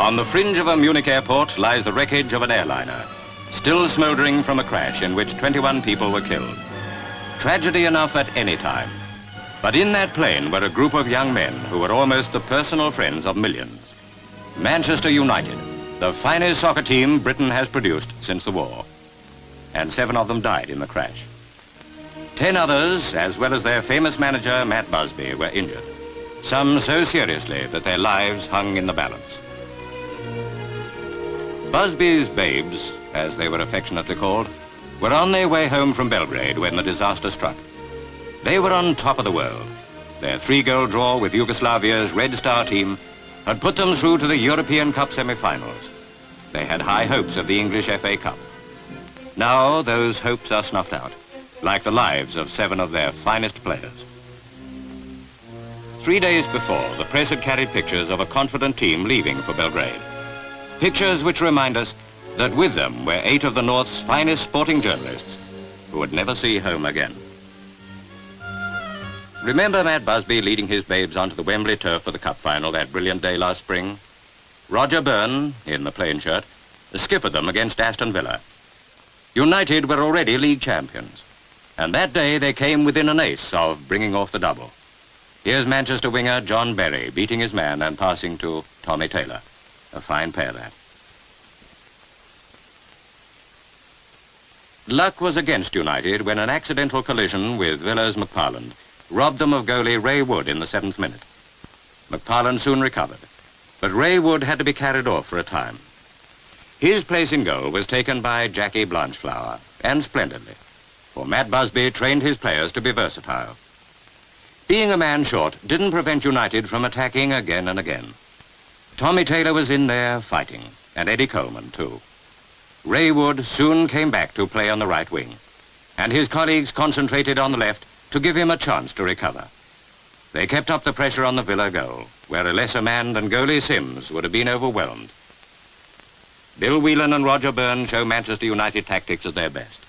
On the fringe of a Munich airport lies the wreckage of an airliner, still smouldering from a crash in which 21 people were killed. Tragedy enough at any time. But in that plane were a group of young men who were almost the personal friends of millions. Manchester United, the finest soccer team Britain has produced since the war. And 7 of them died in the crash. 10 others, as well as their famous manager, Matt Busby, were injured. Some so seriously that their lives hung in the balance. Busby's Babes, as they were affectionately called, were on their way home from Belgrade when the disaster struck. They were on top of the world. Their 3-goal draw with Yugoslavia's Red Star team had put them through to the European Cup semi-finals. They had high hopes of the English FA Cup. Now those hopes are snuffed out, like the lives of 7 of their finest players. 3 days before, the press had carried pictures of a confident team leaving for Belgrade. Pictures which remind us that with them were 8 of the North's finest sporting journalists who would never see home again. Remember Matt Busby leading his Babes onto the Wembley turf for the cup final that brilliant day last spring? Roger Byrne, in the plain shirt, skippered them against Aston Villa. United were already league champions, and that day they came within an ace of bringing off the double. Here's Manchester winger John Berry beating his man and passing to Tommy Taylor. A fine pair, that. Luck was against United when an accidental collision with Villa's McParland robbed them of goalie Ray Wood in the 7th minute. McParland soon recovered, but Ray Wood had to be carried off for a time. His place in goal was taken by Jackie Blanchflower, and splendidly, for Matt Busby trained his players to be versatile. Being a man short didn't prevent United from attacking again and again. Tommy Taylor was in there fighting, and Eddie Coleman too. Ray Wood soon came back to play on the right wing, and his colleagues concentrated on the left to give him a chance to recover. They kept up the pressure on the Villa goal, where a lesser man than goalie Sims would have been overwhelmed. Bill Whelan and Roger Byrne show Manchester United tactics at their best.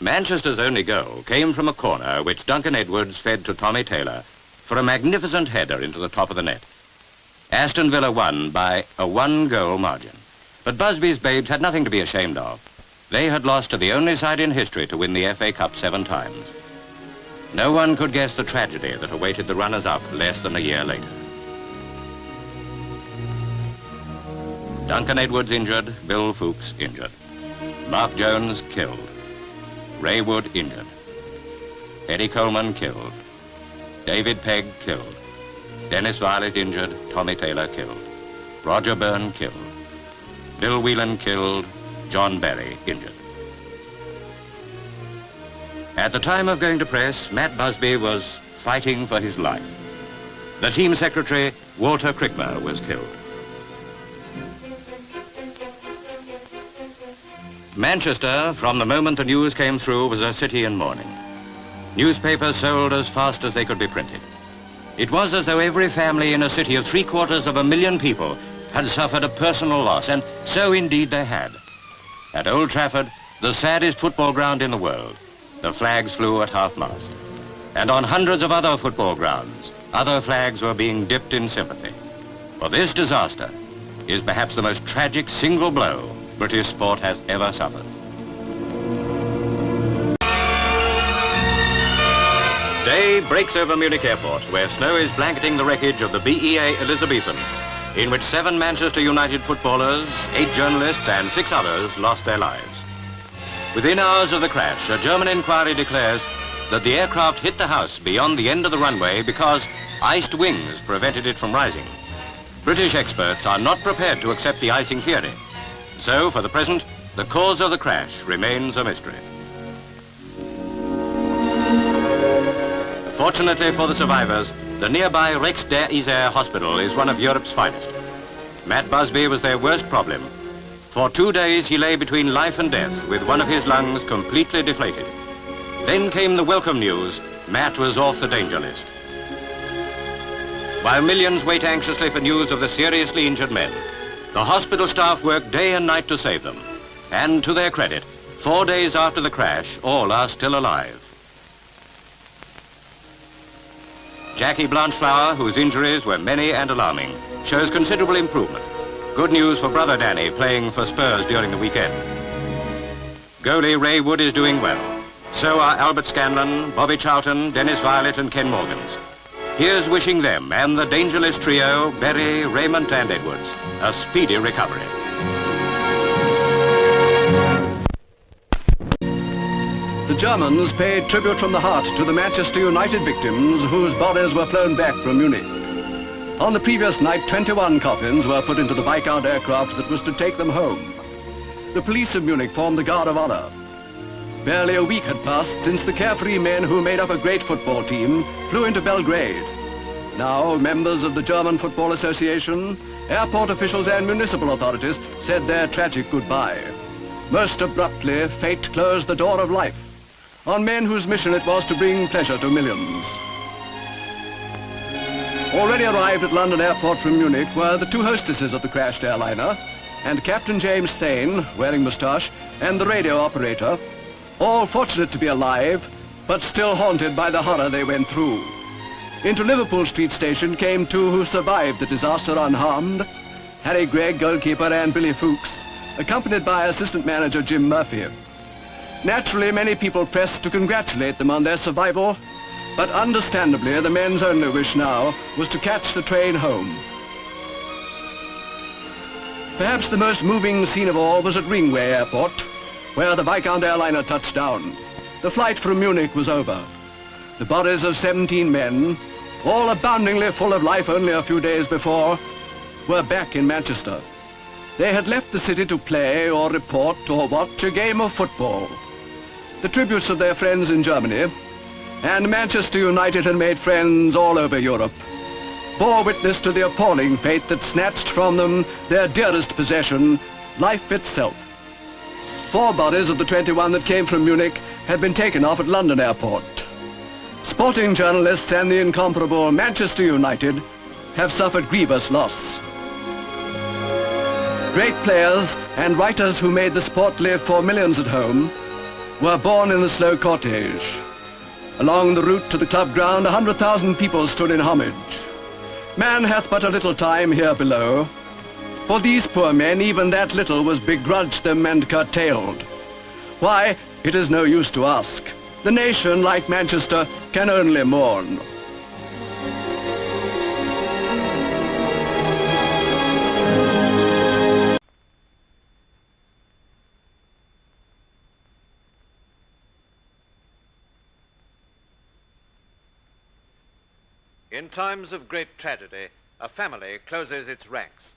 Manchester's only goal came from a corner which Duncan Edwards fed to Tommy Taylor for a magnificent header into the top of the net. Aston Villa won by a 1-goal margin. But Busby's Babes had nothing to be ashamed of. They had lost to the only side in history to win the FA Cup 7 times. No one could guess the tragedy that awaited the runners-up less than a year later. Duncan Edwards injured, Bill Fuchs injured. Mark Jones killed. Ray Wood injured. Eddie Coleman killed. David Pegg killed. Dennis Violet injured, Tommy Taylor killed. Roger Byrne killed. Bill Whelan killed, John Berry injured. At the time of going to press, Matt Busby was fighting for his life. The team secretary, Walter Krigmer, was killed. Manchester, from the moment the news came through, was a city in mourning. Newspapers sold as fast as they could be printed. It was as though every family in a city of 750,000 people had suffered a personal loss, and so indeed they had. At Old Trafford, the saddest football ground in the world, the flags flew at half-mast. And on hundreds of other football grounds, other flags were being dipped in sympathy. For this disaster is perhaps the most tragic single blow British sport has ever suffered. Day breaks over Munich airport, where snow is blanketing the wreckage of the BEA Elizabethan, in which 7 Manchester United footballers, 8 journalists and 6 others lost their lives. Within hours of the crash, a German inquiry declares that the aircraft hit the house beyond the end of the runway because iced wings prevented it from rising. British experts are not prepared to accept the icing theory. So, for the present, the cause of the crash remains a mystery. Fortunately for the survivors, the nearby Rijksdr hospital is one of Europe's finest. Matt Busby was their worst problem. For 2 days he lay between life and death with one of his lungs completely deflated. Then came the welcome news: Matt was off the danger list. While millions wait anxiously for news of the seriously injured men, the hospital staff work day and night to save them. And to their credit, 4 days after the crash, all are still alive. Jackie Blanchflower, whose injuries were many and alarming, shows considerable improvement. Good news for brother Danny, playing for Spurs during the weekend. Goalie Ray Wood is doing well. So are Albert Scanlon, Bobby Charlton, Dennis Violet and Ken Morgans. Here's wishing them and the dangerous trio, Berry, Raymond and Edwards, a speedy recovery. The Germans paid tribute from the heart to the Manchester United victims whose bodies were flown back from Munich. On the previous night, 21 coffins were put into the Viscount aircraft that was to take them home. The police of Munich formed the Guard of Honor. Barely a week had passed since the carefree men who made up a great football team flew into Belgrade. Now, members of the German Football Association, airport officials and municipal authorities said their tragic goodbye. Most abruptly, fate closed the door of life on men whose mission it was to bring pleasure to millions. Already arrived at London Airport from Munich were the two hostesses of the crashed airliner and Captain James Thane, wearing moustache, and the radio operator, all fortunate to be alive, but still haunted by the horror they went through. Into Liverpool Street Station came two who survived the disaster unharmed, Harry Gregg, goalkeeper, and Billy Fuchs, accompanied by assistant manager Jim Murphy. Naturally, many people pressed to congratulate them on their survival, but understandably, the men's only wish now was to catch the train home. Perhaps the most moving scene of all was at Ringway Airport, where the Viscount airliner touched down. The flight from Munich was over. The bodies of 17 men, all aboundingly full of life only a few days before, were back in Manchester. They had left the city to play or report or watch a game of football. The tributes of their friends in Germany, and Manchester United had made friends all over Europe, bore witness to the appalling fate that snatched from them their dearest possession, life itself. 4 bodies of the 21 that came from Munich had been taken off at London Airport. Sporting journalists and the incomparable Manchester United have suffered grievous loss. Great players and writers who made the sport live for millions at home were born in the slow cortege. Along the route to the club ground, 100,000 people stood in homage. Man hath but a little time here below. For these poor men, even that little was begrudged them and curtailed. Why, it is no use to ask. The nation, like Manchester, can only mourn. In times of great tragedy, a family closes its ranks.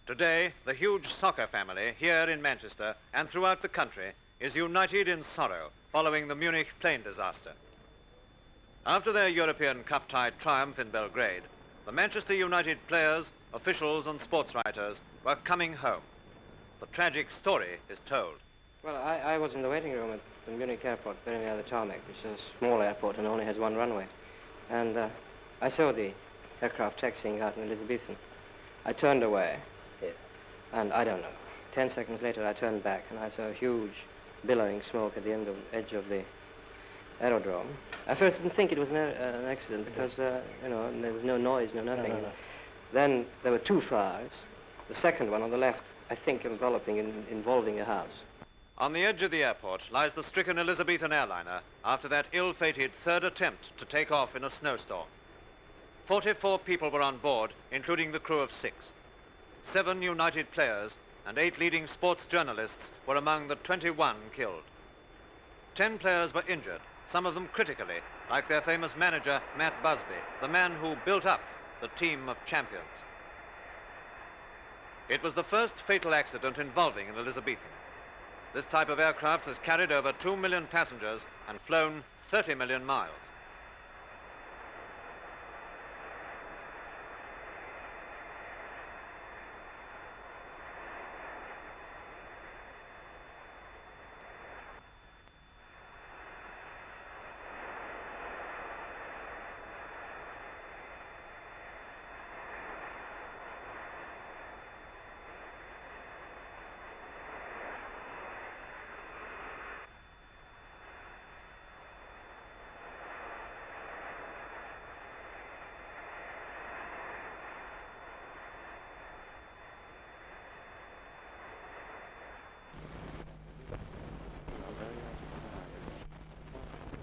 Today, the huge soccer family here in Manchester and throughout the country is united in sorrow following the Munich plane disaster. After their European Cup-tied triumph in Belgrade, the Manchester United players, officials and sports writers were coming home. The tragic story is told. Well, I was in the waiting room at the Munich airport, very near the tarmac, which is a small airport and only has one runway. And I saw the aircraft taxiing out in Elizabethan. I turned away, and I don't know, 10 seconds later I turned back and I saw a huge billowing smoke at the edge of the aerodrome. I first didn't think it was an accident because, you know, there was no noise, no nothing. No. Then there were 2 fires. The second one on the left, I think, involving a house. On the edge of the airport lies the stricken Elizabethan airliner after that ill-fated 3rd attempt to take off in a snowstorm. 44 people were on board, including the crew of 6. 7 United players and 8 leading sports journalists were among the 21 killed. 10 players were injured, some of them critically, like their famous manager, Matt Busby, the man who built up the team of champions. It was the first fatal accident involving an Elizabethan. This type of aircraft has carried over 2 million passengers and flown 30 million miles.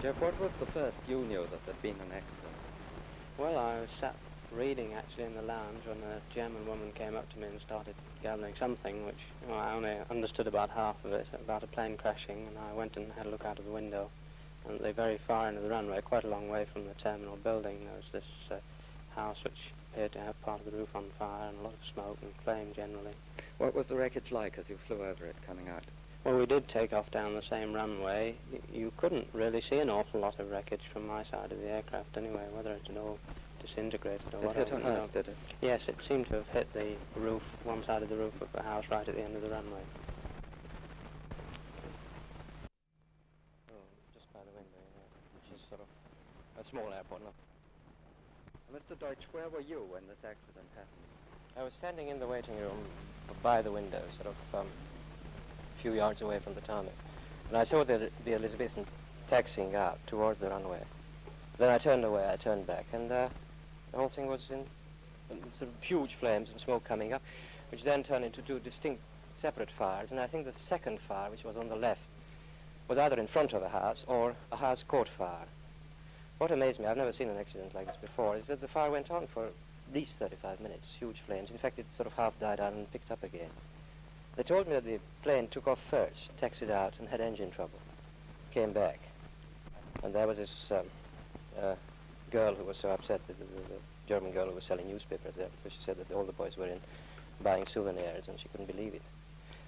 Jeff, what was the first you knew that there'd been an accident? Well, I was sat reading actually in the lounge when a German woman came up to me and started gabbling something which I only understood about half of it, about a plane crashing, and I went and had a look out of the window. And the very far end of the runway, quite a long way from the terminal building, there was this house which appeared to have part of the roof on fire and a lot of smoke and flame generally. What was the wreckage like as you flew over it coming out? Well, we did take off down the same runway. You couldn't really see an awful lot of wreckage from my side of the aircraft anyway, whether it had all disintegrated or whatever. It hit on us, did it? Yes, it seemed to have hit the roof, one side of the roof of the house right at the end of the runway. Oh, just by the window, which is sort of a small airport. No. Mr. Deutsch, where were you when this accident happened? I was standing in the waiting room by the window, sort of a few yards away from the tarmac. And I saw the Elizabethan taxiing out towards the runway. Then I turned away, I turned back, and the whole thing was in sort of huge flames and smoke coming up, which then turned into two distinct separate fires. And I think the second fire, which was on the left, was either in front of a house or a house caught fire. What amazed me, I've never seen an accident like this before, is that the fire went on for at least 35 minutes, huge flames. In fact, it sort of half died out and picked up again. They told me that the plane took off first, taxied out, and had engine trouble. Came back. And there was this girl who was so upset, the German girl who was selling newspapers there, because she said that all the boys were in buying souvenirs, and she couldn't believe it.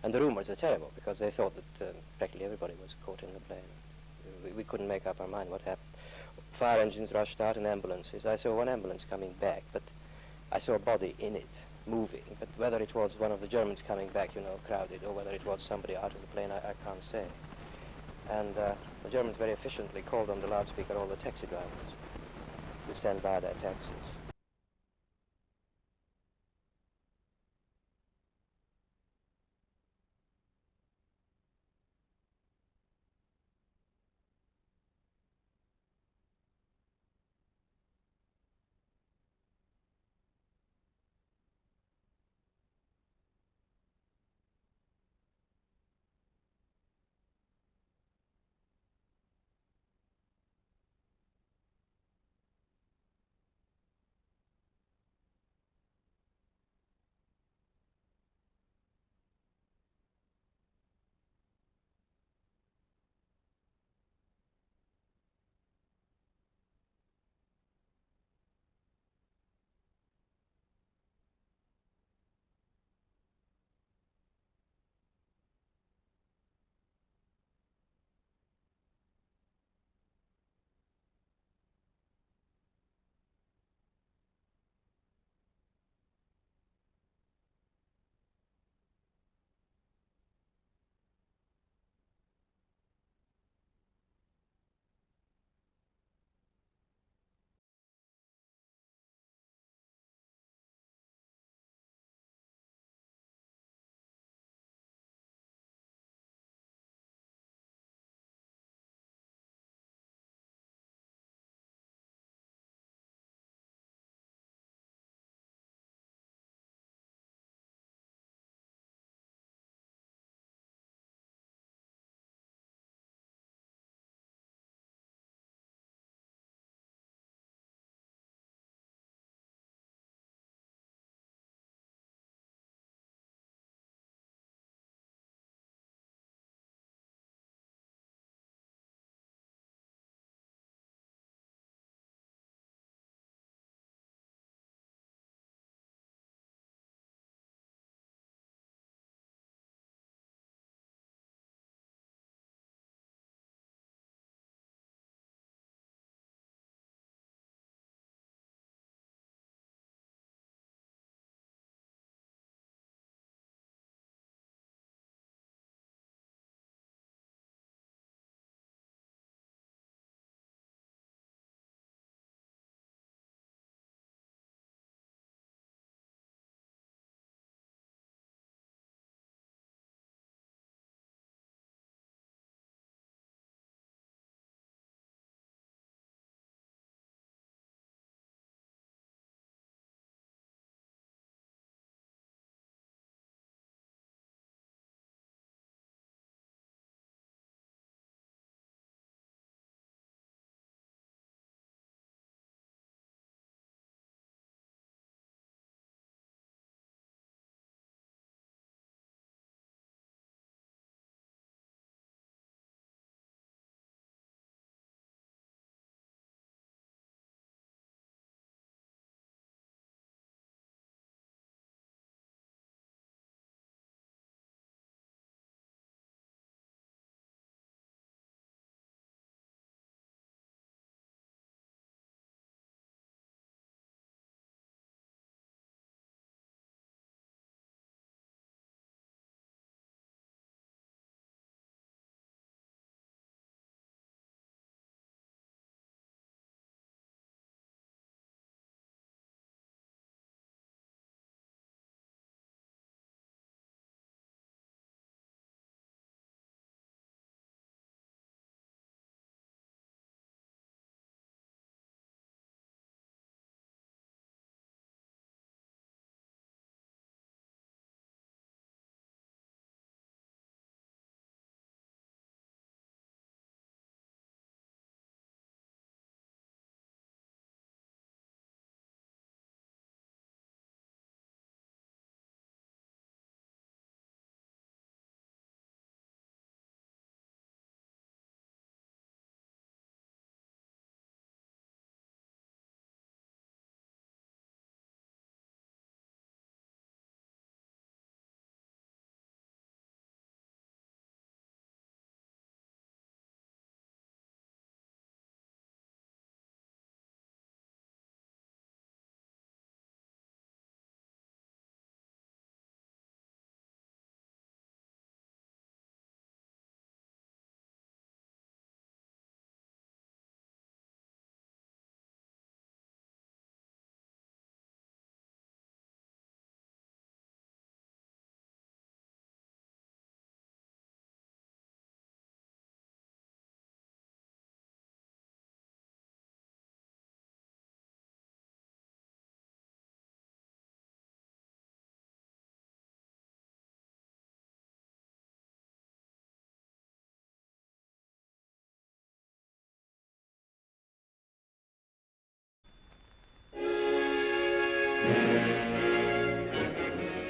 And the rumors are terrible, because they thought that practically everybody was caught in the plane. We couldn't make up our mind what happened. Fire engines rushed out and ambulances. I saw one ambulance coming back, but I saw a body in it, moving. But whether it was one of the Germans coming back, you know, crowded, or whether it was somebody out of the plane, I can't say. And the Germans very efficiently called on the loudspeaker all the taxi drivers to stand by their taxis.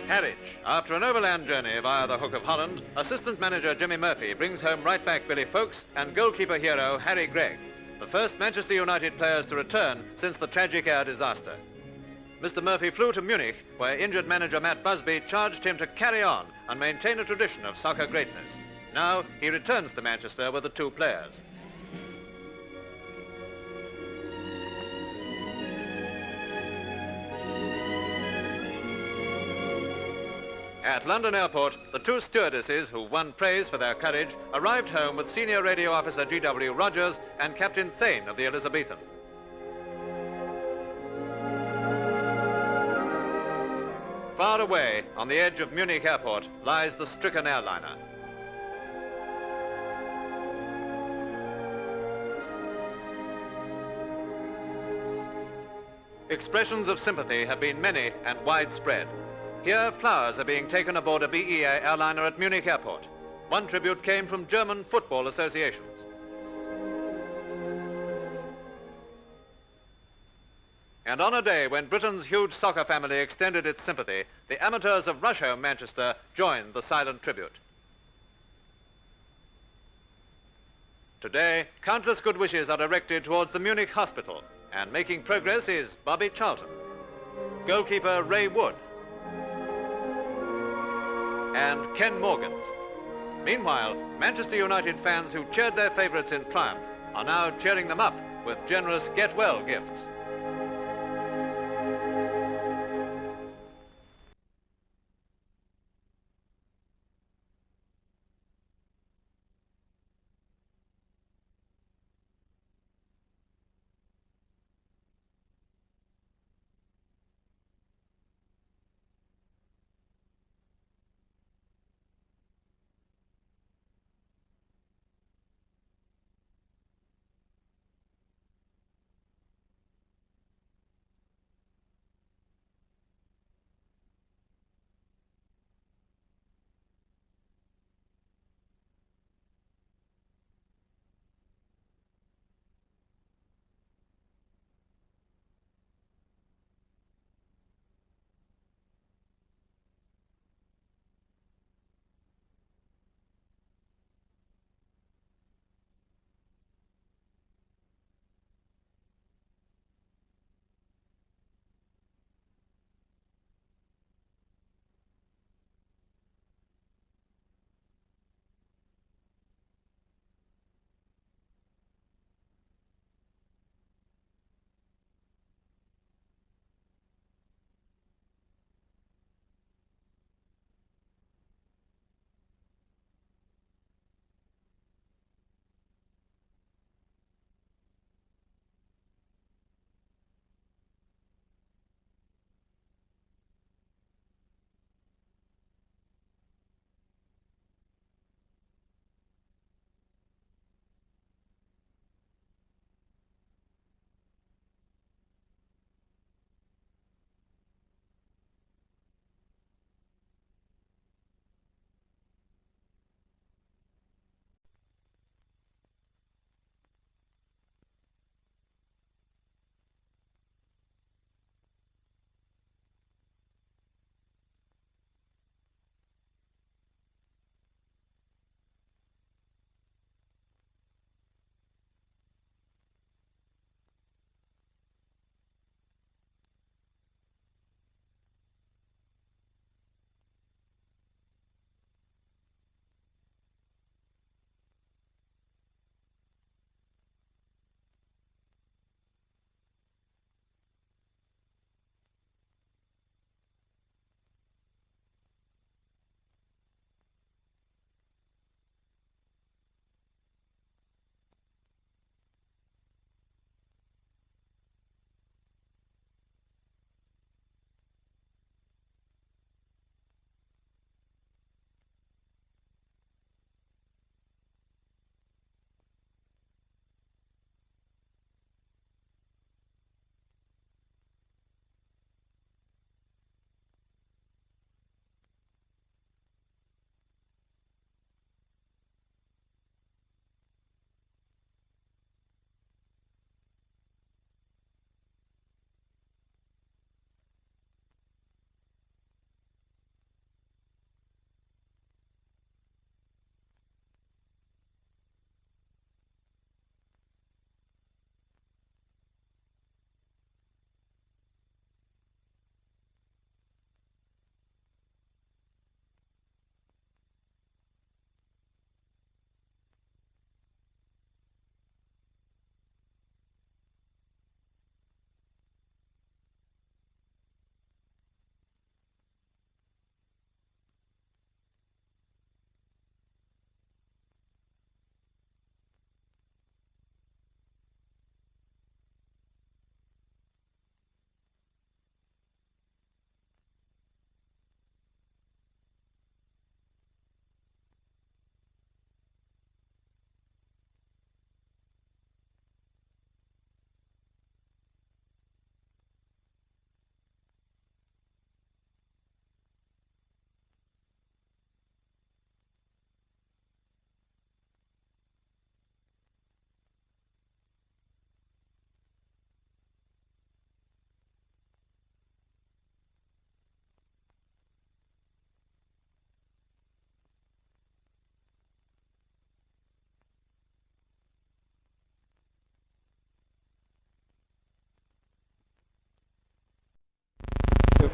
Harwich. After an overland journey via the Hook of Holland, assistant manager Jimmy Murphy brings home right back Billy Folkes and goalkeeper hero Harry Gregg, the first Manchester United players to return since the tragic air disaster. Mr. Murphy flew to Munich, where injured manager Matt Busby charged him to carry on and maintain a tradition of soccer greatness. Now he returns to Manchester with the two players. At London Airport, the two stewardesses who won praise for their courage arrived home with Senior Radio Officer G.W. Rogers and Captain Thane of the Elizabethan. Far away, on the edge of Munich Airport, lies the stricken airliner. Expressions of sympathy have been many and widespread. Here, flowers are being taken aboard a BEA airliner at Munich Airport. One tribute came from German football associations. And on a day when Britain's huge soccer family extended its sympathy, the amateurs of Rusholme, Manchester, joined the silent tribute. Today, countless good wishes are directed towards the Munich hospital, and making progress is 𝗕𝗶𝗁𝗵, goalkeeper Ray Wood, and Ken Morgans. Meanwhile, Manchester United fans who cheered their favourites in triumph are now cheering them up with generous get-well gifts.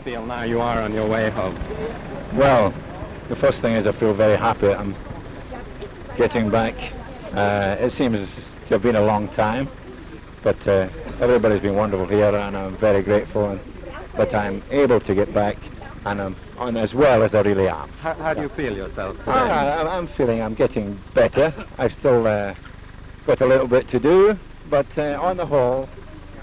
feel now you are on your way home? Well, the first thing is I feel very happy that I'm getting back. It seems to have been a long time, but everybody's been wonderful here, and I'm very grateful. But I'm able to get back, and I'm on as well as I really am. How do you feel yourself today? I'm feeling I'm getting better. I've still got a little bit to do, but on the whole,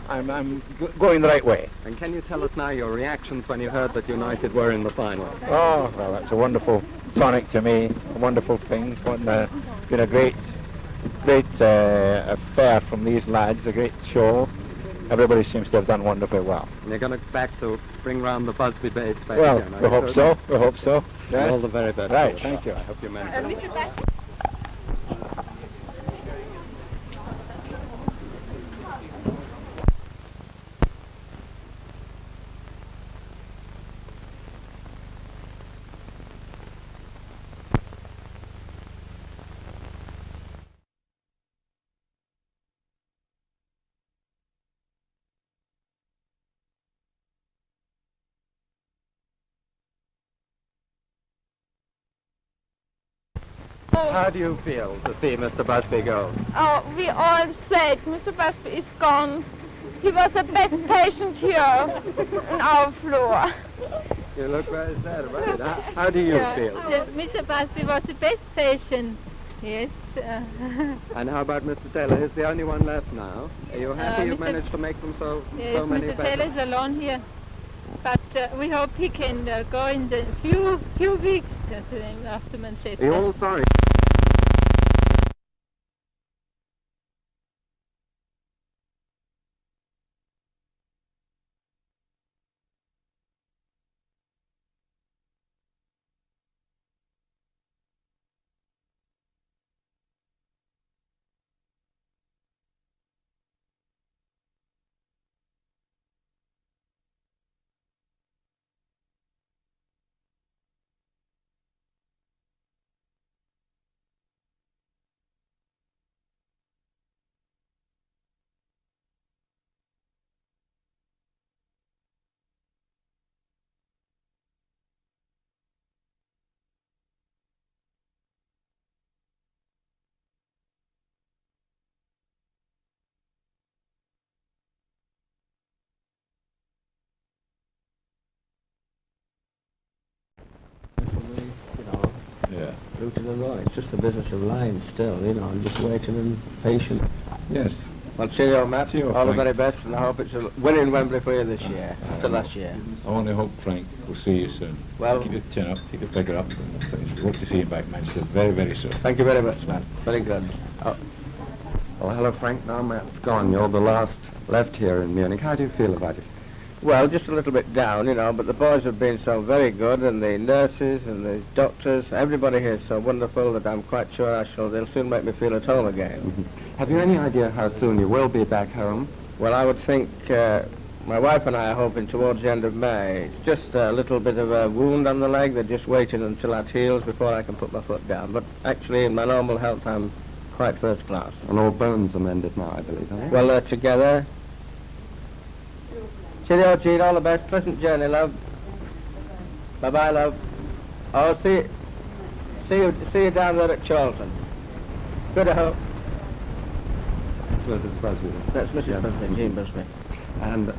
I'm going the right way. And can you tell us now your reactions when you heard that United were in the final? Oh, well, that's a wonderful tonic to me, a wonderful thing. Been a great affair from these lads, a great show. Everybody seems to have done wonderfully well. And you're going to back to bring round the Busby Babes back well, again? We hope so. We hope so. Yes. All the very best. Right, thank you. I hope you manage it. How do you feel to see Mr. Busby go? Oh, we all said Mr. Busby is gone. He was the best patient here on our floor. You look very sad about it. How do you feel? Yes, Mr. Busby was the best patient. Yes. And how about Mr. Taylor? He's the only one left now. Are you happy you've managed to make them so many Mr. better? Taylor is alone here. But we hope he can go in the few weeks after Manchester. Are you all sorry? Through to the right. It's just the business of line still, you know, I'm just waiting and patient. Yes. Well, cheerio, Matt. Cheerio, All the Frank. very best, and I hope it's a winning Wembley for you this year, after last year. I only hope, Frank, we'll see you soon. Well, keep your chin up, keep your figure up. Hope to see you back, Manchester, very, very soon. thank you very much, Matt. Very good. Oh. Well, hello, Frank. Now Matt's gone. You're the last left here in Munich. How do you feel about it? Well, just a little bit down, you know, but the boys have been so very good, and the nurses and the doctors, everybody here is so wonderful that I'm quite sure they'll soon make me feel at home again. Mm-hmm. Have you any idea how soon you will be back home? Well, I would think my wife and I are hoping towards the end of May. It's just a little bit of a wound on the leg. They're just waiting until that heals before I can put my foot down. But actually, in my normal health, I'm quite first class. And all bones are mended now, I believe, are they? Well, they're together. Cheerio, Gene, all the best. Pleasant journey, love. Bye-bye, love. Oh, see you down there at Charlton. Good, I hope. That's Mrs. Busby. That's Mrs. Busby, Jean Busby. And